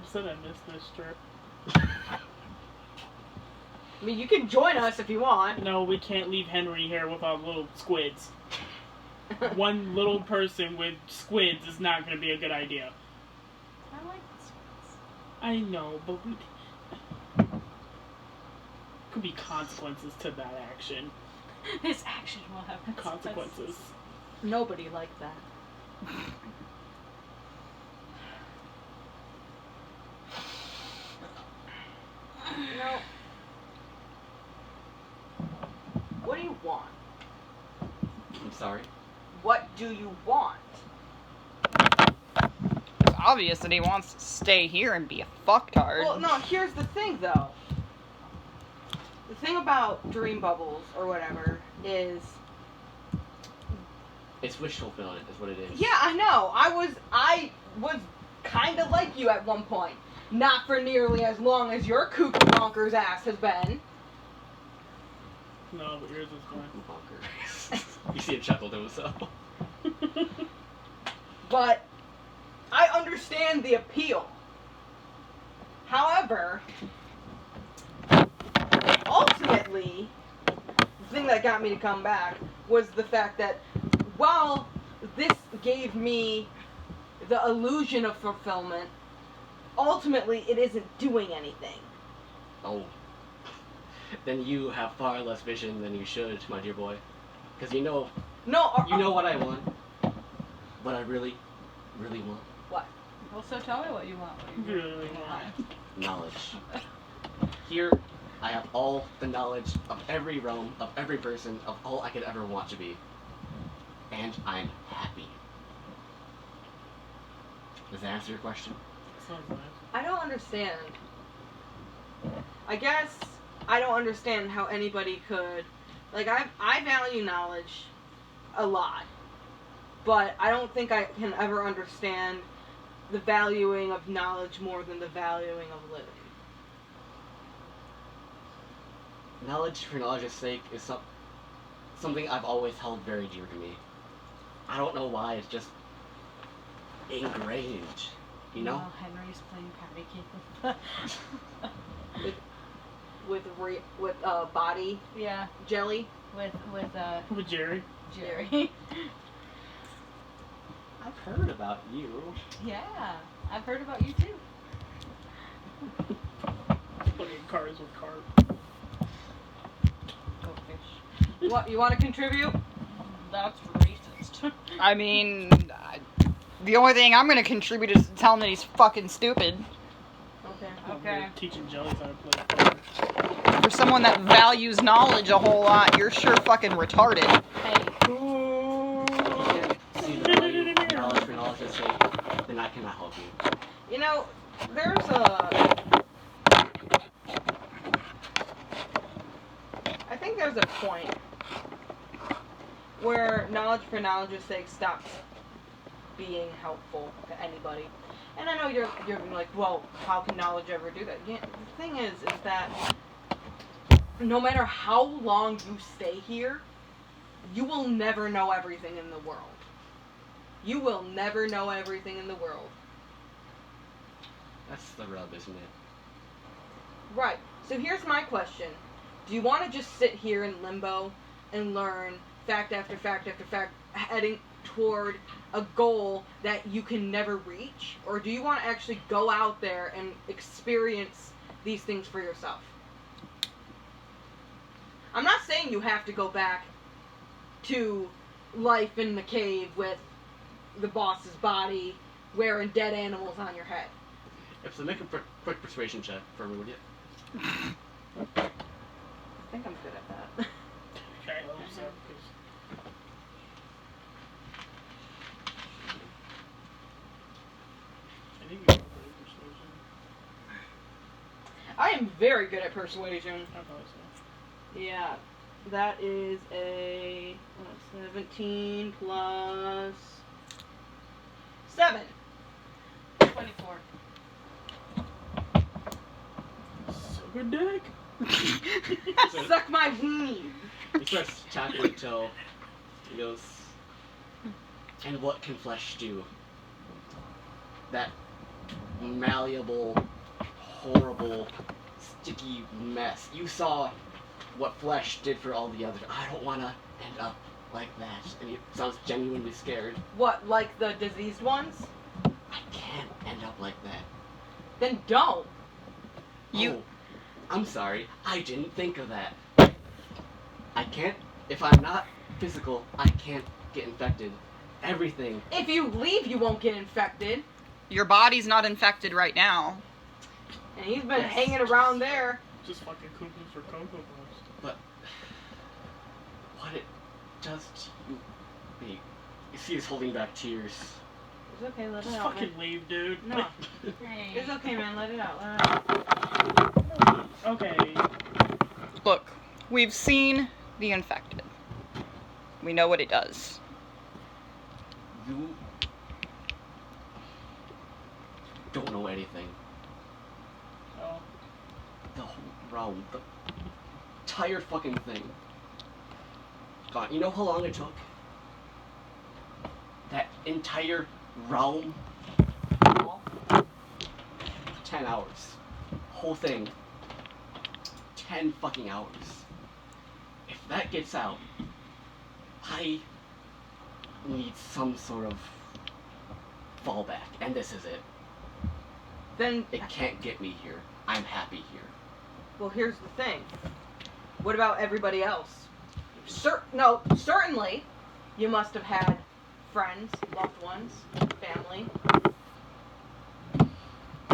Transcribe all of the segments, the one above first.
upset I missed this trip. I mean, you can join us if you want. No, we can't leave Henry here with our little squids. One little person with squids is not going to be a good idea. I like the squids. I know, but could be consequences to that action. This action will have Consequences. Nobody liked that. You know, what do you want? I'm sorry. What do you want? It's obvious that he wants to stay here and be a fucktard. Well, no, here's the thing, though. The thing about dream bubbles, or whatever, is... It's wish fulfillment, is what it is. Yeah, I know. I was kind of like you at one point. Not for nearly as long as your cuckoo bonker's ass has been. No, but yours is going. Bonker. You see him chuckle to himself. But I understand the appeal. However, ultimately, the thing that got me to come back was the fact that while this gave me the illusion of fulfillment, ultimately it isn't doing anything. Oh. Then you have far less vision than you should, my dear boy. Because you know what I want. What I really, really want. What? Well, so tell me what you want. What you Really want. Knowledge. Here, I have all the knowledge of every realm, of every person, of all I could ever want to be. And I'm happy. Does that answer your question? Sounds nice. I don't understand. I guess I don't understand how anybody could... Like, I value knowledge a lot. But I don't think I can ever understand the valuing of knowledge more than the valuing of living. Knowledge for knowledge's sake is something I've always held very dear to me. I don't know why, it's just ingrained, you know? Well, Henry's playing patty cake With body yeah, jelly. with With Jerry. Jerry. I've heard about you. Yeah, I've heard about you too. Putting cars with cars. Go fish. What, you want to contribute? That's racist. I mean, the only thing I'm gonna contribute is to tell him that he's fucking stupid. Okay. Teaching Jellies how to play poker. For someone that values knowledge a whole lot, you're sure fucking retarded. Hey, See the value of knowledge for knowledge's sake, then I cannot help you. You know, there's a... I think there's a point where knowledge for knowledge's sake stops being helpful to anybody. And I know you're gonna be like, well, how can knowledge ever do that? Yeah, the thing is that no matter how long you stay here, you will never know everything in the world. You will never know everything in the world. That's the rub, isn't it? Right. So here's my question. Do you want to just sit here in limbo and learn fact after fact after fact, heading toward a goal that you can never reach? Or do you want to actually go out there and experience these things for yourself? I'm not saying you have to go back to life in the cave with the boss's body wearing dead animals on your head. If so, make a quick persuasion check for me, would you? I think I'm good at that. Okay, I hope so, because I think you can play persuasion. I am very good at persuasion. I thought so. Yeah, that is a 17 plus 7. 24. Suck a dick. So- Suck my weenie. He starts tapping your toe. He goes, and what can flesh do? That malleable, horrible, sticky mess. You saw what flesh did for all the others. I don't want to end up like that. And he sounds genuinely scared. What, like the diseased ones? I can't end up like that. Then don't. Oh, I'm sorry. I didn't think of that. I can't. If I'm not physical, I can't get infected. Everything. If you leave, you won't get infected. Your body's not infected right now. And he's been hanging around there. Just fucking cuckoos for Cocoa Puffs. But what it does to you, wait, you see he's holding back tears. It's okay, let Just it out. fucking leave, dude. No. Hey. It's okay, man. Let it out. Let it out. Okay. Look, we've seen the infected. We know what it does. You don't know anything. Oh. The whole realm, the entire fucking thing. God, you know how long it took? That entire realm? 10 hours. Whole thing. 10 fucking hours. If that gets out, I need some sort of fallback, and this is it. Then, It can't get me here. I'm happy here. well, here's the thing. What about everybody else? Certainly, you must have had friends, loved ones, family.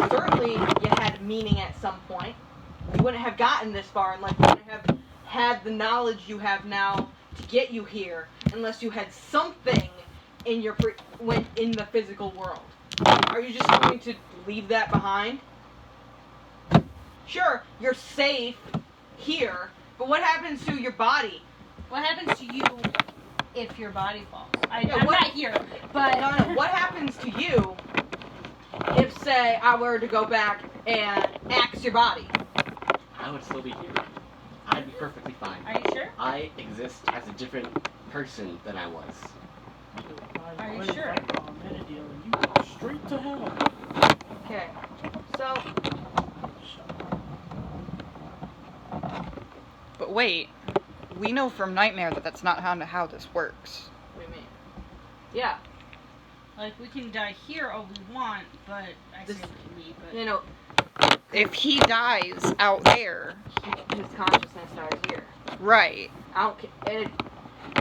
Certainly, you had meaning at some point. You wouldn't have gotten this far unless you wouldn't have had the knowledge you have now to get you here, unless you had something in your in the physical world. Are you just going to leave that behind? Sure, you're safe here, but what happens to your body? What happens to you if your body falls? Yeah, I'm what- not here, but No, what happens to you if, say, I were to go back and axe your body? I would still be here. I'd be perfectly fine. Are you sure? I exist as a different person than I was. Are you What if sure? I call Metadil and you go straight to hell? Okay, so, Shut up. But wait, we know from Nightmare that that's not how this works. what do you mean? Yeah, Like, we can die here all we want, but I say This- we leave, but... you know, If he dies out there, his consciousness dies here. right. I don't ca-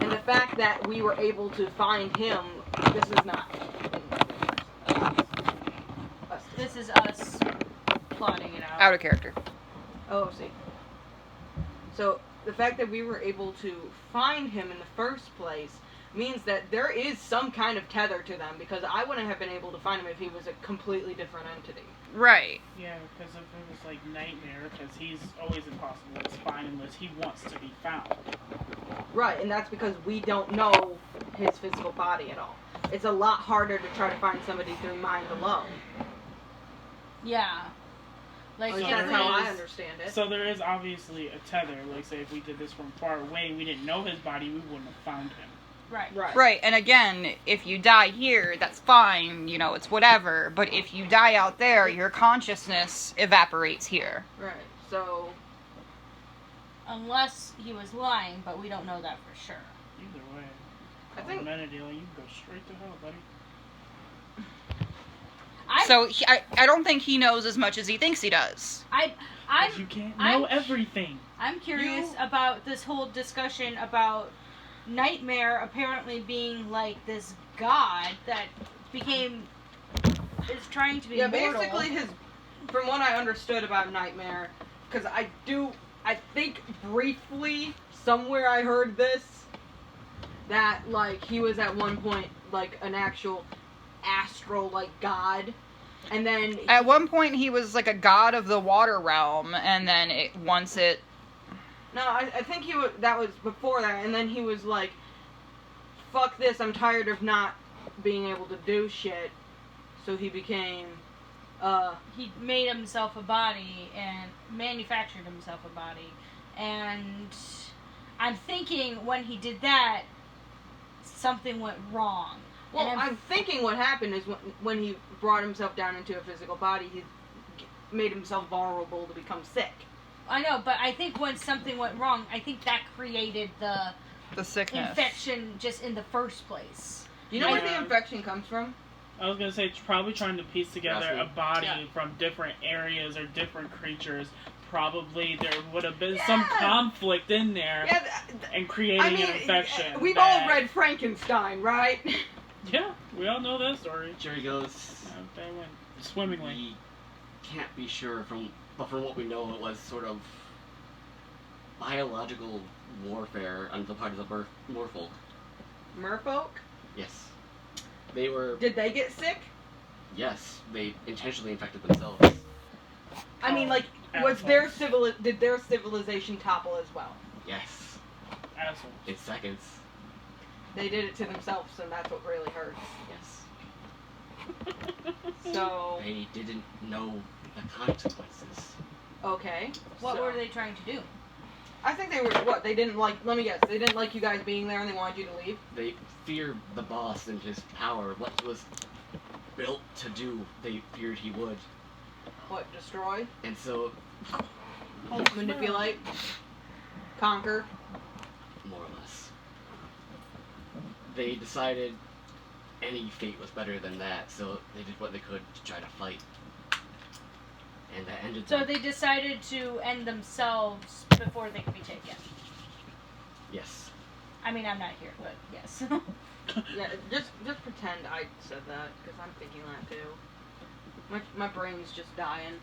and the fact that we were able to find him, this is not. Us. This is us plotting it out. Out of character. Oh, see. So the fact that we were able to find him in the first place means that there is some kind of tether to them, because I wouldn't have been able to find him if he was a completely different entity. Right. Yeah, because if it was like Nightmare, because he's always impossible to find unless he wants to be found. Right, and that's because we don't know his physical body at all. It's a lot harder to try to find somebody through mind alone. Yeah. Like, At least So that's there how I is- understand it. So there is obviously a tether. Like, say, if we did this from far away, we didn't know his body, we wouldn't have found him. Right. Right. Right, and again, if you die here, that's fine, you know, it's whatever. But if you die out there, your consciousness evaporates here. Right. So Unless he was lying, but we don't know that for sure. Either way. I think- Metadil, you can go straight to hell, buddy. I don't think he knows as much as he thinks he does. I'm 'Cause you can't I'm- know everything. I'm curious You- about this whole discussion about Nightmare apparently being like this god that is trying to be yeah, mortal. basically from what I understood about Nightmare, because I think briefly somewhere I heard this, that like he was at one point like an actual astral like god, and then At one point, he was like a god of the water realm, and then once it. no, I think that was before that, and then he was like, fuck this, I'm tired of not being able to do shit, so he became He made himself a body and manufactured himself a body. And I'm thinking when he did that, something went wrong. Well, And I'm thinking what happened is when he brought himself down into a physical body, he made himself vulnerable to become sick. I know, but I think when something went wrong, I think that created the sickness. infection just in the first place. Do you know where the Yeah. infection comes from? I was gonna say it's probably trying to piece together That's a me. body Yeah. from different areas or different creatures. Probably there would have been some Yeah. conflict in there and creating I mean, an infection. we've that- all read Frankenstein, right? Yeah, we all know that story. Jerry goes, That went swimmingly. we can't be sure but from what we know, it was sort of biological warfare on the part of the Merfolk. Merfolk? Yes. They were, Did they get sick? yes, they intentionally infected themselves. I mean, like, did their civilization topple as well? Yes. Assholes. In seconds. They did it to themselves, and that's what really hurts. Yes. So, They didn't know the consequences. okay. What so- were they trying to do? I think they were, they didn't like, let me guess, they didn't like you guys being there and they wanted you to leave? They feared the boss and his power. What he was built to do, they feared he would. What, destroy? And so, Manipulate? Conquer? more or less, they decided any fate was better than that, so they did what they could to try to fight. And that ended So them. they decided to end themselves before they could be taken. Yes. I mean, I'm not here, but yes. Yeah, just pretend I said that, because I'm thinking that too. My brain's just dying.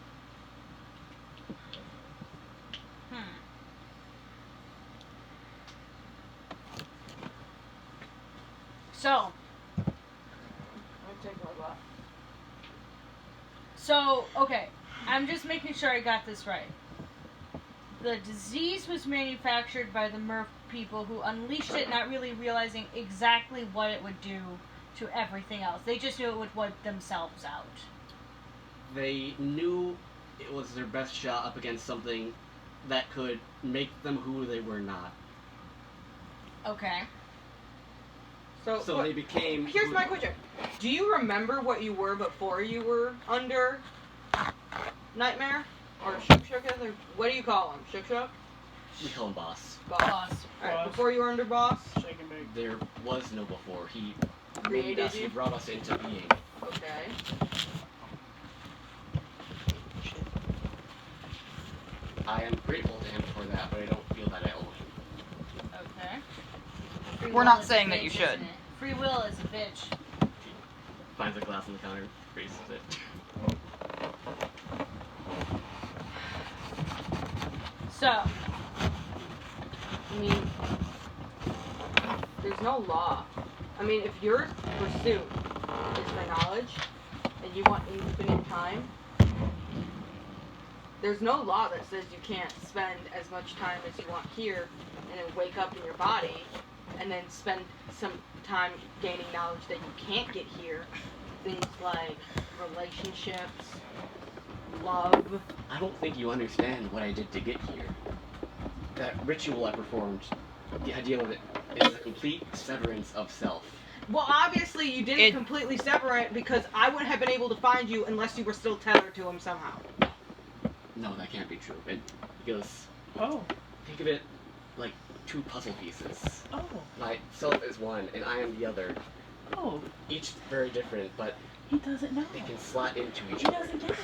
So, okay, I'm just making sure I got this right. The disease was manufactured by the Merc people who unleashed it, not really realizing exactly what it would do to everything else. They just knew it would wipe themselves out. They knew it was their best shot up against something that could make them who they were not. Okay. So So they became... here's my question. Do you remember what you were before you were under Nightmare? Or Shook? Or what do you call him? Shook? We call him Boss. Boss. Alright, Boss. before you were under Boss? Shake and bake. There was no before. He made Created us. you? He brought us into being. Okay. I am grateful to him for that, but I don't feel that I owe him. Okay. Free We're will not is- saying that Bitch, you isn't should. it? Free will is a bitch. Finds a glass on the counter, raises it. So, I mean, there's no law. I mean, if your pursuit is for knowledge and you want infinite time, there's no law that says you can't spend as much time as you want here and then wake up in your body and then spend some time gaining knowledge that you can't get here. Things like relationships, love. I don't think you understand what I did to get here. That ritual I performed, the idea of it is a complete severance of self. Well, obviously you didn't It- completely separate because I wouldn't have been able to find you unless you were still tethered to him somehow. No, that can't be true. It goes, Oh. think of it like two puzzle pieces. Oh. Myself is one, and I am the other. Oh. Each very different, but He doesn't know. they can slot into each He other. doesn't get it.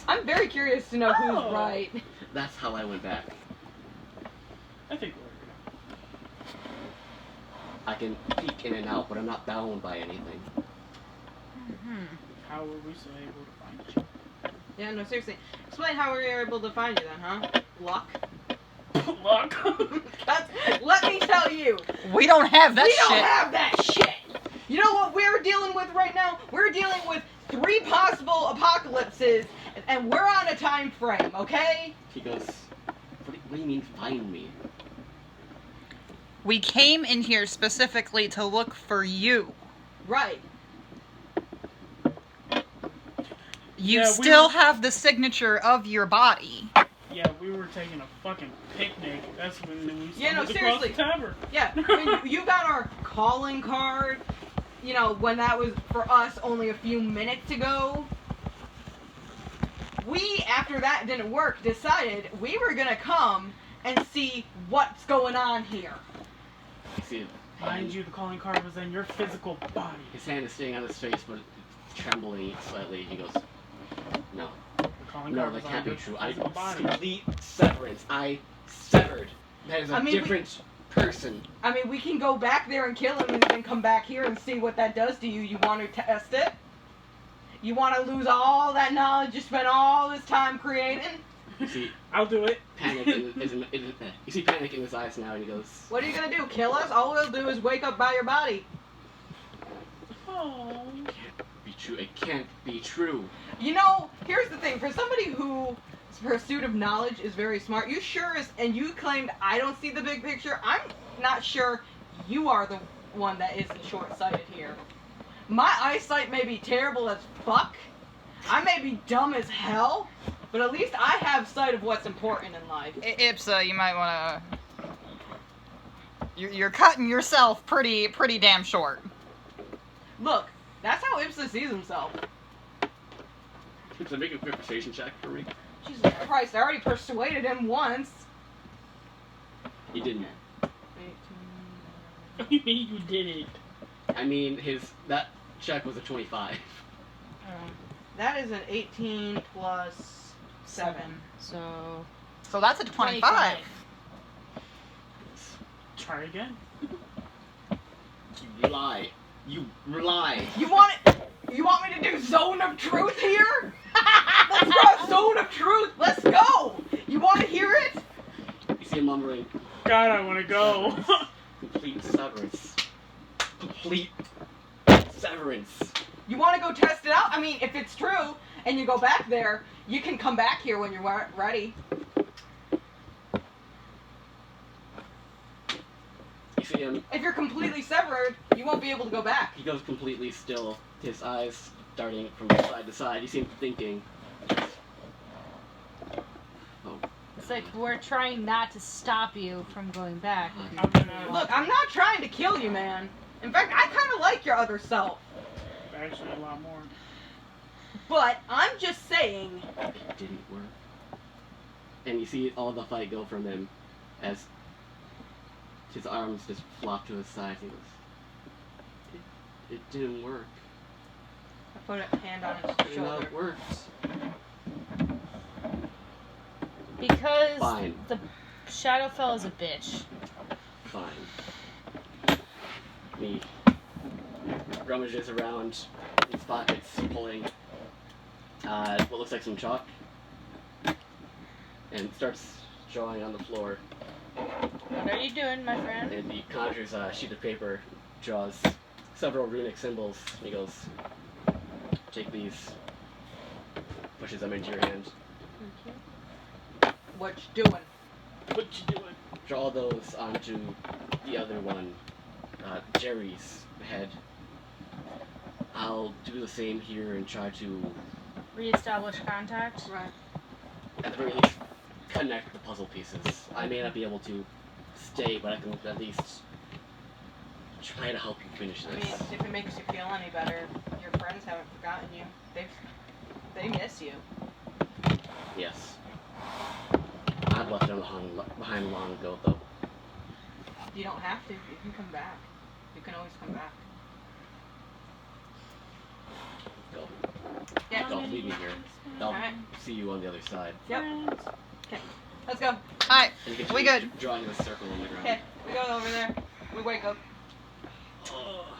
I'm very curious to know Oh. who's right. That's how I went back. I think I can peek in and out, but I'm not bound by anything. how were we so able to find Yeah, no, seriously. Explain how we were able to find you then, huh? Luck? you? Luck. Let me tell you, We don't have that we shit. don't have that shit. You know what we're dealing with right now? We're dealing with 3 possible apocalypses, and we're on a time frame, okay? He goes, what do you mean find me? We came in here specifically to look for you. Right. You Yeah, we still were- have the signature of your body. Yeah, we were taking a fucking picnic. That's when we Yeah, no, stumbled across the seriously. tavern. Yeah, when you got our calling card, you know, when that was for us only a few minutes ago. We, after that didn't work, decided we were gonna come and see what's going on here. You see, Mind you, the calling card was in your physical body. his hand is staying on his face, but it's trembling slightly. He goes, "No, The calling no, card that was can't on be your true. I physical body. complete severance. I severed. That is a I mean, different person." I mean, we can go back there and kill him and then come back here and see what that does to you. You want to test it? You want to lose all that knowledge you spent all this time creating? You see I'll do it. panic you see panic in his eyes now, and he goes, What are you gonna do? Kill us? All we'll do is wake up by your body. Oh. "Be true. It can't be true." You know, here's the thing. For somebody whose pursuit of knowledge is very smart, you sure is, and you claimed I don't see the big picture. I'm not sure you are the one that isn't short-sighted here. My eyesight may be terrible as fuck. I may be dumb as hell, but at least I have sight of what's important in life. Ipsa, you might want to. You're cutting yourself pretty damn short. Look, that's how Ipsa sees himself. So make a quick persuasion check for me. Jesus Christ, I already persuaded him once. He didn't. What do you mean you did it? I mean, that check was a 25. That is an 18 plus 7. So So that's a 25. Try again. You lie. You lie. You want me to do Zone of Truth here? Let's go Zone of Truth. Let's go. You want to hear it? You see him mumbling, God, I want to go. "Complete severance. Complete severance." You want to go test it out? I mean, if it's true and you go back there, you can come back here when you're ready. You see him, If you're completely severed, you won't be able to go back. he goes completely still, his eyes darting from side to side. You see him thinking. Oh, it's like we're trying not to stop you from going back. I'm gonna Look, I'm not trying to kill you, man. In fact, I kind of like your other self. actually a lot more. But I'm just saying. it didn't work. And you see all the fight go from him as his arms just flop to his side. He goes, it didn't work. I put a hand on his You know, shoulder. it works. Because Fine. the Shadowfell is a bitch. Fine. He rummages around his pockets, pulling what looks like some chalk, and starts drawing on the floor. What are you doing, my friend? And he conjures a sheet of paper, draws several runic symbols, and he goes, "Take these," pushes them into your hand. What you doing? What you doing? Draw those onto the other one, Jerry's head. I'll do the same here and try to, Reestablish contact. Right. at the very least, connect the puzzle pieces. I may not be able to stay, but I can at least try to help you finish I mean, this. if it makes you feel any better, your friends haven't forgotten you. They miss you. Yes. I've left them behind long ago, though. You don't have to. You can come back. You can always come back. Go. Yeah. Don't leave me here. I'll Alright. see you on the other side. Yep. Let's go. Alright, And you We continue good. drawing a circle on the ground. Okay. We go over there. We wake up.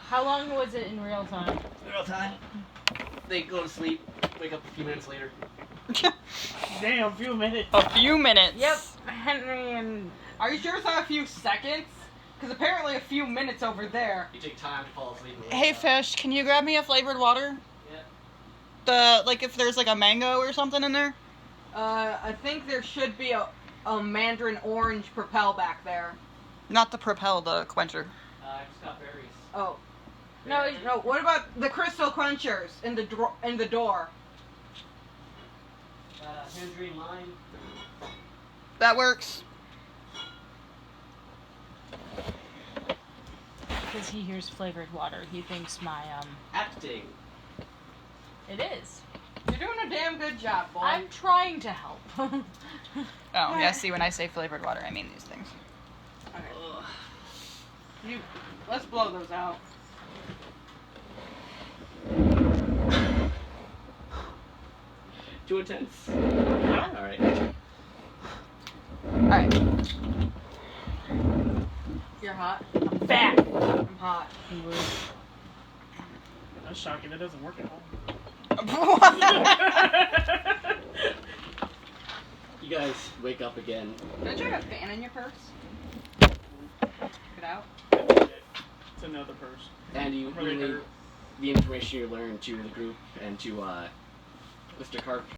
How long was it in real time? Real time. They go to sleep, wake up a few minutes later. Damn, a few minutes. a few minutes. Yep, Henry and Are you sure it's not a few seconds? Because apparently a few minutes over there. You take time to fall asleep. and wake Hey up. fish, can you grab me a flavored water? Yeah. If there's like a mango or something in there? I think there should be a mandarin orange propel back there. Not the propel, the quencher. I just got berries. Oh. no, No, what about the crystal crunchers in the door? Tangerine lime. That works. Because he hears flavored water. He thinks my, Acting. It is. You're doing a damn good job, boy. I'm trying to help. Oh, yeah, see, when I say flavored water, I mean these things. Okay. Let's blow those out. Too intense. Alright. Alright. You're hot. Fat. I'm hot. That's shocking. That doesn't work at home. You guys wake up again. Don't you have a fan in your purse? Get out. It's another purse. And you I'm really relay hurt. the information you learned to the group and to Mr. Carp